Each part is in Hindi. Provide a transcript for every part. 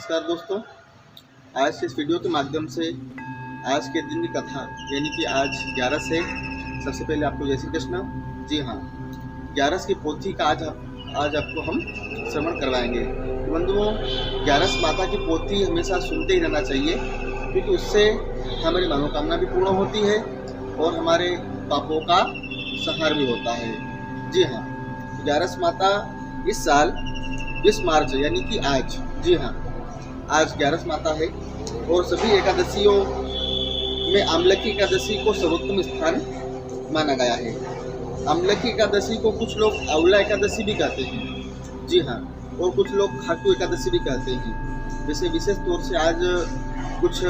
नमस्कार दोस्तों, आज के इस वीडियो के माध्यम से आज के दिन की कथा यानी कि आज 11 है। सबसे पहले आपको जय श्री कृष्ण। जी हाँ, 11 की पोथी का आज आपको हम श्रवण करवाएंगे। बंधुओं, 11 माता की पोथी हमेशा सुनते ही रहना चाहिए, क्योंकि उससे हमारी मनोकामना भी पूर्ण होती है और हमारे पापों का संहार भी होता है। जी हाँ, 11 माता इस साल 20 मार्च यानी कि आज, जी हाँ, आज 11 माता है और सभी एकादशियों में आमलकी एकादशी को सर्वोत्तम स्थान माना गया है। आमलकी एकादशी को कुछ लोग आंवला एकादशी भी कहते हैं। जी हाँ, और कुछ लोग खाटू एकादशी भी कहते हैं। जैसे विशेष तौर से आज कुछ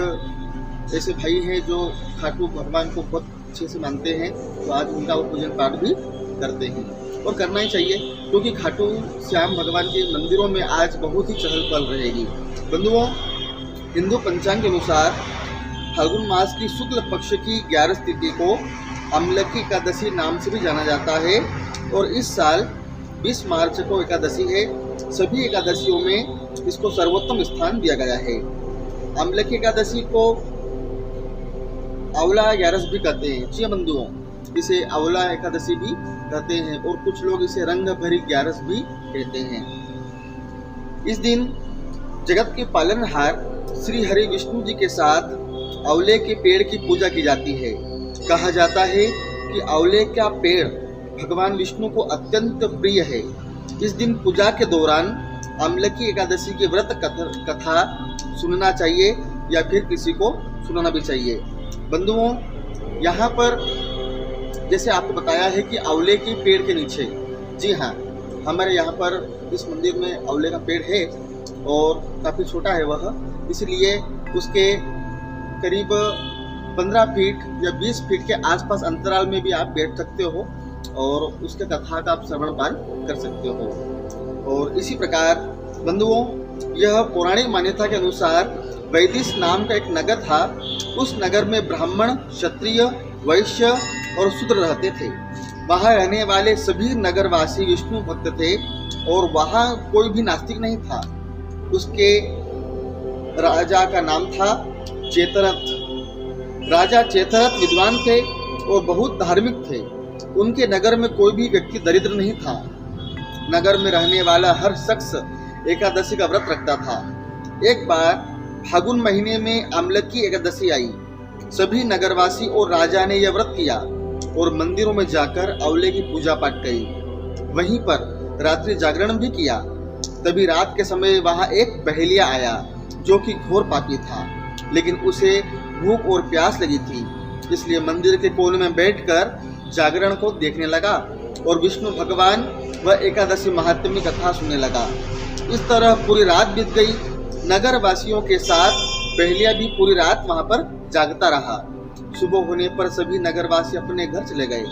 ऐसे भाई हैं जो खाटू भगवान को बहुत अच्छे से मानते हैं, तो आज उनका वो पूजन पाठ भी करते हैं और करना ही चाहिए, क्योंकि खाटू श्याम भगवान के मंदिरों में आज बहुत ही चहल पहल रहेगी। बंधुओं, हिंदू पंचांग के अनुसार फाल्गुन मास की शुक्ल पक्ष की 11 तिथि को आमलकी एकादशी नाम से भी जाना जाता है और इस साल 20 मार्च को एकादशी है। सभी एकादशियों में इसको सर्वोत्तम स्थान दिया गया है। आमलकी एकादशी को आंवला 11 भी कहते हैं। जी बंधुओं, इसे आंवला एकादशी भी कहते हैं और कुछ लोग इसे रंग भरी 11 भी कहते हैं। इस दिन जगत के पालनहार श्री हरि विष्णु जी के साथ आंवले के पेड़ की पूजा की जाती है। कहा जाता है कि आंवले का पेड़ भगवान विष्णु को अत्यंत प्रिय है। इस दिन पूजा के दौरान आमलकी एकादशी के व्रत कथा सुनना चाहिए या फिर किसी को सुनाना भी चाहिए। बंधुओं, यहाँ पर जैसे आपको बताया है कि आंवले के पेड़ के नीचे, जी हाँ, हमारे यहाँ पर इस मंदिर में आंवले का पेड़ है और काफ़ी छोटा है वह, इसलिए उसके करीब 15 फीट या 20 फीट के आसपास अंतराल में भी आप बैठ सकते हो और उसके कथा का आप श्रवण पान कर सकते हो। और इसी प्रकार बंधुओं, यह पौराणिक मान्यता के अनुसार वैदिश नाम का एक नगर था। उस नगर में ब्राह्मण, क्षत्रिय, वैश्य और शूद्र रहते थे। वहाँ रहने वाले सभी नगरवासी विष्णु भक्त थे और वहाँ कोई भी नास्तिक नहीं था। उसके राजा का नाम था चेतरथ। राजा चेतरथ विद्वान थे और बहुत धार्मिक थे। उनके नगर में कोई भी व्यक्ति दरिद्र नहीं था। नगर में रहने वाला हर शख्स एकादशी का व्रत रखता था। एक बार फागुन महीने में आमलकी एकादशी आई। सभी नगरवासी और राजा ने यह व्रत किया और मंदिरों में जाकर आंवले की पूजा पाठ की। वहीं पर रात्रि जागरण भी किया। तभी रात के समय वहां एक बहेलिया आया जो कि घोर पापी था, लेकिन उसे भूख और प्यास लगी थी, इसलिए मंदिर के कोने में बैठकर जागरण को देखने लगा और विष्णु भगवान व एकादशी महात्म्य कथा सुनने लगा। इस तरह पूरी रात बीत गई। नगर वासियों के साथ बहेलिया भी पूरी रात वहां पर जागता रहा। सुबह होने पर सभी नगरवासी अपने घर चले गए।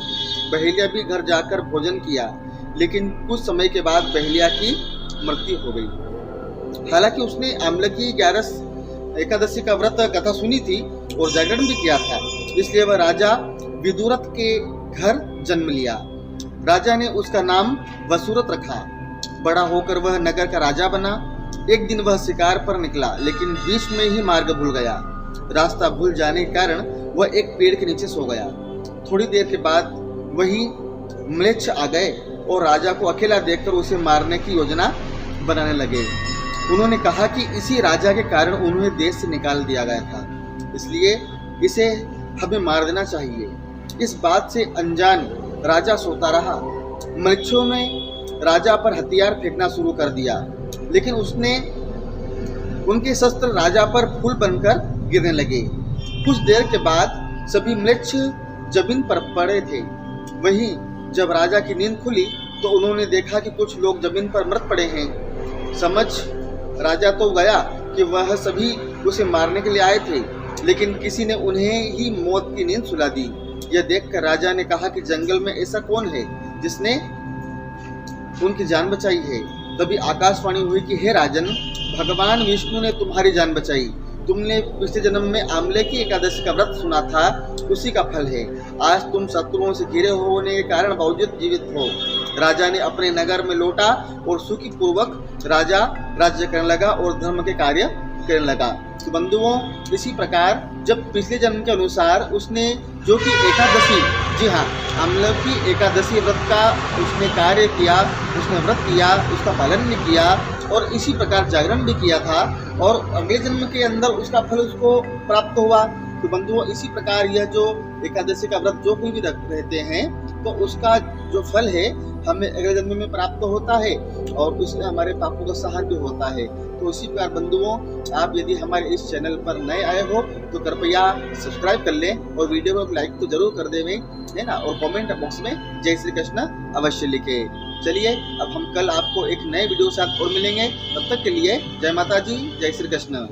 बहेलिया भी घर जाकर भोजन किया, लेकिन कुछ समय के बाद बहेलिया की मृत्यु हो गई। हालांकि उसने आमलकी 11 एकादशी का व्रत कथा सुनी थी और जागरण भी किया था, इसलिए वह राजा विदुरथ के घर जन्म लिया। राजा ने उसका नाम वसुरथ रखा। बड़ा होकर वह नगर का राजा बना। एक दिन वह शिकार पर निकला, लेकिन बीच में ही मार्ग भूल गया। रास्ता भूल जाने के कारण वह एक पेड़ के नीचे सो गया। थोड़ी देर के बाद वही म्लेच्छ आ गए और राजा को अकेला देखकर उसे मारने की योजना बनाने लगे। उन्होंने कहा कि इसी राजा के कारण उन्हें देश से निकाल दिया गया था, इसलिए इसे हमें मार देना चाहिए। इस बात से अनजान राजा सोता रहा। म्लेच्छों ने राजा पर हथियार फेंकना शुरू कर दिया, लेकिन उनके शस्त्र राजा पर फूल बनकर गिरने लगे। कुछ देर के बाद सभी म्लेच्छ जमीन पर पड़े थे। वहीं जब राजा की नींद खुली तो उन्होंने देखा कि कुछ लोग जमीन पर मृत पड़े हैं। समझ राजा तो गया कि वह सभी उसे मारने के लिए आए थे, लेकिन किसी ने उन्हें ही मौत की नींद सुला दी। यह देखकर राजा ने कहा कि जंगल में ऐसा कौन है जिसने उनकी जान बचाई है। तभी आकाशवाणी हुई कि हे राजन, भगवान विष्णु ने तुम्हारी जान बचाई। तुमने पिछले जन्म में आमलकी एकादशी का व्रत सुना था, उसी का फल है। आज तुम शत्रुओं से घिरे होने के कारण बावजूद जीवित हो। राजा ने अपने नगर में लौटा और सुखी पूर्वक राजा राज्य करने लगा और धर्म के कार्य करने लगा। तो बंधुओं, इसी प्रकार जब पिछले जन्म के अनुसार उसने जो कि एकादशी, जी हाँ, अम्लकी एकादशी व्रत का उसने कार्य किया, उसने व्रत किया, उसका पालन भी किया और इसी प्रकार जागरण भी किया था और अगले जन्म के अंदर उसका फल उसको प्राप्त हुआ। तो बंधुओं, इसी प्रकार यह जो एकादशी का व्रत जो कोई भी रहते हैं तो उसका जो फल है हमें अगले जन्म में प्राप्त होता है और उसमें हमारे पापों का सहार भी होता है। तो इसी प्रकार बंधुओं, आप यदि हमारे इस चैनल पर नए आए हो तो कृपया सब्सक्राइब कर लें और वीडियो को लाइक तो जरूर कर देवें, है ना, और कमेंट बॉक्स में जय श्री कृष्ण अवश्य लिखें। चलिए, अब हम कल आपको एक नए वीडियो के साथ और मिलेंगे। तब तक के लिए जय माता जी, जय श्री कृष्ण।